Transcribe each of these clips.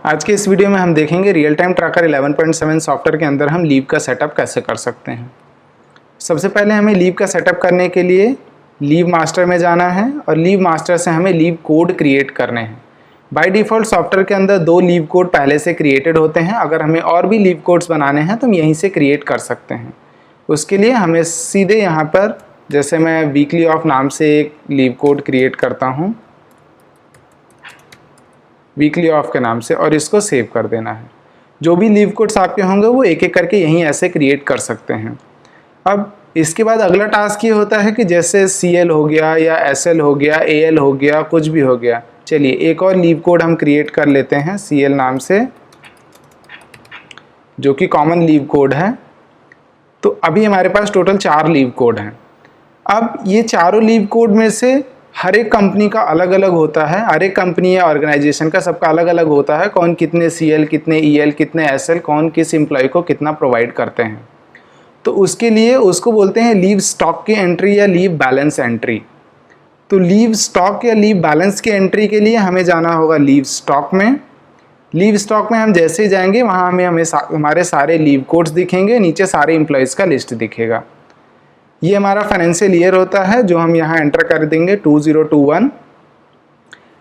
आज के इस वीडियो में हम देखेंगे रियल टाइम ट्रैकर 11.7 सॉफ्टवेयर के अंदर हम लीव का सेटअप कैसे कर सकते हैं। सबसे पहले हमें लीव का सेटअप करने के लिए लीव मास्टर में जाना है और लीव मास्टर से हमें लीव कोड क्रिएट करने हैं। बाय डिफ़ॉल्ट सॉफ्टवेयर के अंदर 2 लीव कोड पहले से क्रिएटेड होते हैं। अगर हमें और भी लीव कोड्स बनाने हैं तो हम यहीं से क्रिएट कर सकते हैं। उसके लिए हमें सीधे यहाँ पर, जैसे मैं वीकली ऑफ नाम से एक लीव कोड क्रिएट करता हूँ वीकली ऑफ के नाम से, और इसको सेव कर देना है। जो भी लीव कोड्स आपके होंगे वो एक एक करके यहीं ऐसे क्रिएट कर सकते हैं। अब इसके बाद अगला टास्क ये होता है कि जैसे CL हो गया या SL हो गया, AL हो गया, कुछ भी हो गया। चलिए एक और लीव कोड हम क्रिएट कर लेते हैं CL नाम से, जो कि कॉमन लीव कोड है। तो अभी हमारे पास टोटल 4 लीव कोड हैं। अब ये चारों लीव कोड में से हर एक कंपनी का अलग अलग होता है, हर एक कंपनी या ऑर्गेनाइजेशन का सबका अलग अलग होता है, कौन कितने CL, कितने EL, कितने SL, कौन किस एम्प्लॉय को कितना प्रोवाइड करते हैं। तो उसके लिए उसको बोलते हैं लीव स्टॉक की एंट्री या लीव बैलेंस एंट्री। तो लीव स्टॉक या लीव बैलेंस की एंट्री के लिए हमें जाना होगा लीव स्टॉक में। लीव स्टॉक में हम जैसे ही जाएंगे वहाँ हमें हमारे सारे लीव कोड्स दिखेंगे, नीचे सारे एम्प्लॉयज़ का लिस्ट दिखेगा। ये हमारा फाइनेंशियल ईयर होता है जो हम यहाँ एंटर कर देंगे 2021।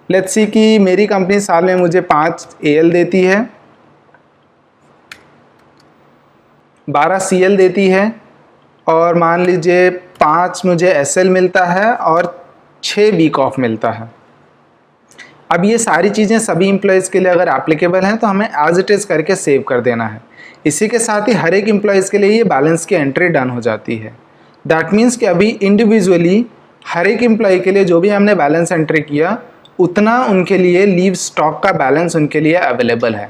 लेट्स सी कि मेरी कंपनी साल में मुझे 5 AL देती है, 12 CL देती है, और मान लीजिए 5 मुझे SL मिलता है और 6 वीक ऑफ मिलता है। अब ये सारी चीज़ें सभी एम्प्लॉयज़ के लिए अगर एप्लीकेबल हैं तो हमें एज इट इज़ करके सेव कर देना है। इसी के साथ ही हर एक एम्प्लॉयज़ के लिए ये बैलेंस की एंट्री डन हो जाती है। दैट मीन्स कि अभी इंडिविजुअली हर एक एम्प्लॉय के लिए जो भी हमने बैलेंस एंट्री किया उतना उनके लिए लीव स्टॉक का बैलेंस उनके लिए अवेलेबल है।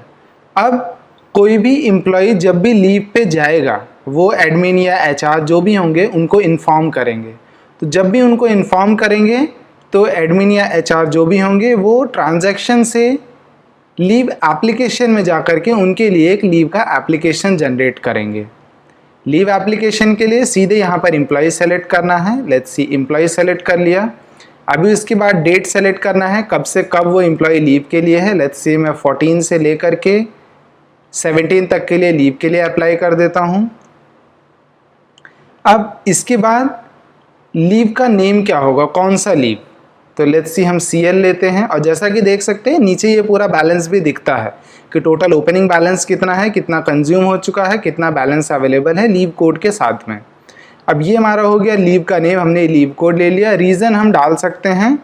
अब कोई भी एम्प्लॉय जब भी लीव पे जाएगा वो एडमिन या HR जो भी होंगे उनको इन्फॉर्म करेंगे। तो जब भी उनको इन्फॉर्म करेंगे तो एडमिन या HR जो भी होंगे वो ट्रांजैक्शन से लीव एप्लीकेशन में जा कर के उनके लिए एक लीव का एप्लीकेशन जनरेट करेंगे। लीव एप्लीकेशन के लिए सीधे यहाँ पर एम्प्लॉय सेलेक्ट करना है। लेट्स सी एम्प्लॉय सेलेक्ट कर लिया। अभी उसके बाद डेट सेलेक्ट करना है, कब से कब वो एम्प्लॉय लीव के लिए है। लेट्स सी मैं 14 से लेकर के 17 तक के लिए लीव के लिए अप्लाई कर देता हूँ। अब इसके बाद लीव का नेम क्या होगा, कौन सा लीव। तो लेट्स सी हम CL लेते हैं, और जैसा कि देख सकते हैं नीचे ये पूरा बैलेंस भी दिखता है कि टोटल ओपनिंग बैलेंस कितना है, कितना कंज्यूम हो चुका है, कितना बैलेंस अवेलेबल है लीव कोड के साथ में। अब ये हमारा हो गया लीव का नेम, हमने लीव कोड ले लिया। रीज़न हम डाल सकते हैं,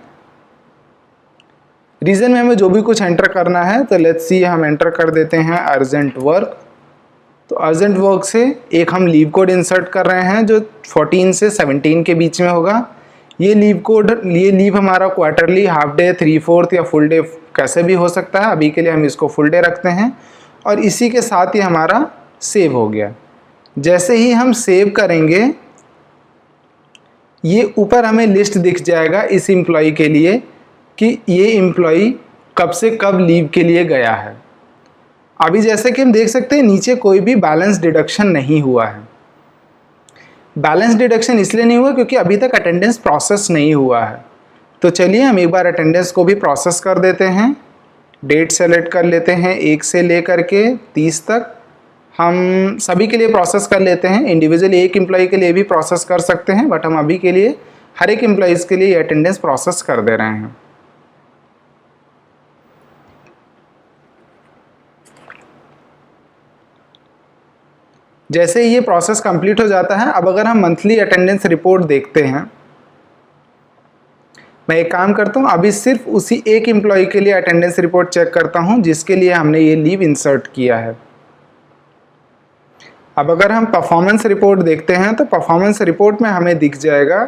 रीज़न में हमें जो भी कुछ एंटर करना है। तो लेट्स सी हम एंटर कर देते हैं अर्जेंट वर्क। तो अर्जेंट वर्क से एक हम लीव कोड इंसर्ट कर रहे हैं जो 14 से 17 के बीच में होगा। ये लीव हमारा क्वार्टरली, हाफ डे, 3/4 या फुल डे कैसे भी हो सकता है। अभी के लिए हम इसको फुल डे रखते हैं, और इसी के साथ ही हमारा सेव हो गया। जैसे ही हम सेव करेंगे ये ऊपर हमें लिस्ट दिख जाएगा इस एम्प्लॉय के लिए कि ये एम्प्लॉय कब से कब लीव के लिए गया है। अभी जैसे कि हम देख सकते हैं नीचे कोई भी बैलेंस डिडक्शन नहीं हुआ है। बैलेंस डिडक्शन इसलिए नहीं हुआ क्योंकि अभी तक अटेंडेंस प्रोसेस नहीं हुआ है। तो चलिए हम एक बार अटेंडेंस को भी प्रोसेस कर देते हैं। डेट सेलेक्ट कर लेते हैं 1 से लेकर के 30 तक। हम सभी के लिए प्रोसेस कर लेते हैं, इंडिविजुअली एक एम्प्लॉय के लिए भी प्रोसेस कर सकते हैं, बट हम अभी के लिए हर एक एम्प्लॉयज़ के लिए अटेंडेंस प्रोसेस कर दे रहे हैं। जैसे ये प्रोसेस कंप्लीट हो जाता है, अब अगर हम मंथली अटेंडेंस रिपोर्ट देखते हैं, मैं एक काम करता हूँ, अभी सिर्फ उसी एक एम्प्लॉय के लिए अटेंडेंस रिपोर्ट चेक करता हूँ जिसके लिए हमने ये लीव इंसर्ट किया है। अब अगर हम परफॉर्मेंस रिपोर्ट देखते हैं तो परफॉर्मेंस रिपोर्ट में हमें दिख जाएगा